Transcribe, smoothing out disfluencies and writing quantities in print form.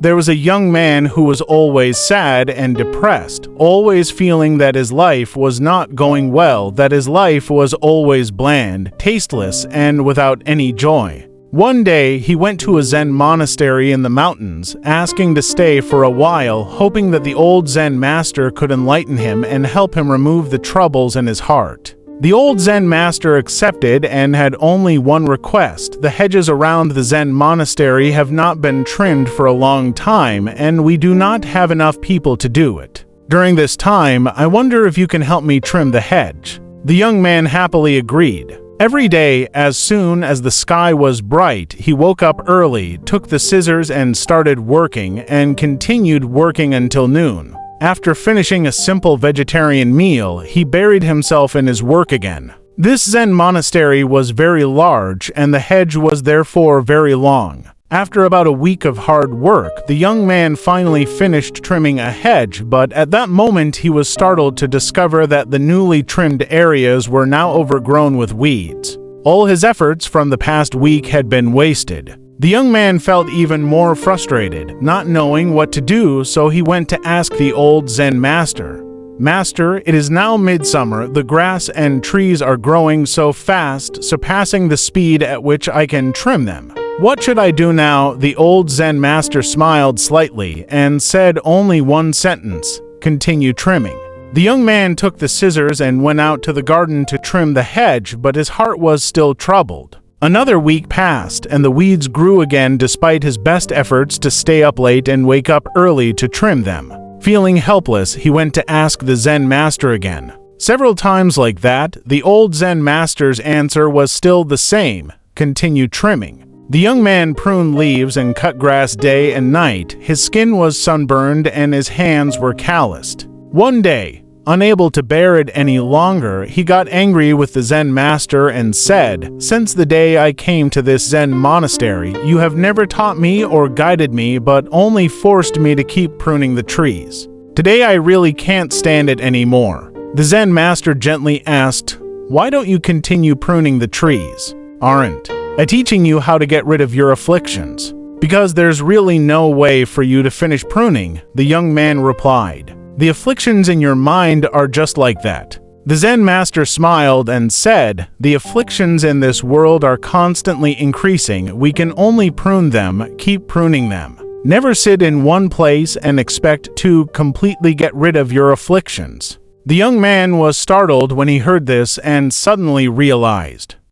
There was a young man who was always sad and depressed, always feeling that his life was not going well, that his life was always bland, tasteless, and without any joy. One day, he went to a Zen monastery in the mountains, asking to stay for a while, hoping that the old Zen master could enlighten him and help him remove the troubles in his heart. The old Zen master accepted and had only one request. The hedges around the Zen monastery have not been trimmed for a long time, and we do not have enough people to do it. During this time, I wonder if you can help me trim the hedge. The young man happily agreed. Every day, as soon as the sky was bright, he woke up early, took the scissors and started working, and continued working until noon. After finishing a simple vegetarian meal, he buried himself in his work again. This Zen monastery was very large, and the hedge was therefore very long. After about a week of hard work, the young man finally finished trimming a hedge, but at that moment he was startled to discover that the newly trimmed areas were now overgrown with weeds. All his efforts from the past week had been wasted. The young man felt even more frustrated, not knowing what to do, so he went to ask the old Zen master. "Master, it is now midsummer, the grass and trees are growing so fast, surpassing the speed at which I can trim them. What should I do now?" The old Zen master smiled slightly and said only one sentence: "Continue trimming." The young man took the scissors and went out to the garden to trim the hedge, but his heart was still troubled. Another week passed, and the weeds grew again despite his best efforts to stay up late and wake up early to trim them. Feeling helpless, he went to ask the Zen master again. Several times like that, the old Zen master's answer was still the same: "Continue trimming." The young man pruned leaves and cut grass day and night. His skin was sunburned and his hands were calloused. One day, unable to bear it any longer, he got angry with the Zen master and said, "Since the day I came to this Zen monastery, you have never taught me or guided me, but only forced me to keep pruning the trees. Today I really can't stand it anymore." The Zen master gently asked, "Why don't you continue pruning the trees? Aren't I teaching you how to get rid of your afflictions?" "Because there's really no way for you to finish pruning," the young man replied. "The afflictions in your mind are just like that." The Zen master smiled and said, "The afflictions in this world are constantly increasing. We can only prune them, keep pruning them. Never sit in one place and expect to completely get rid of your afflictions." The young man was startled when he heard this and suddenly realized,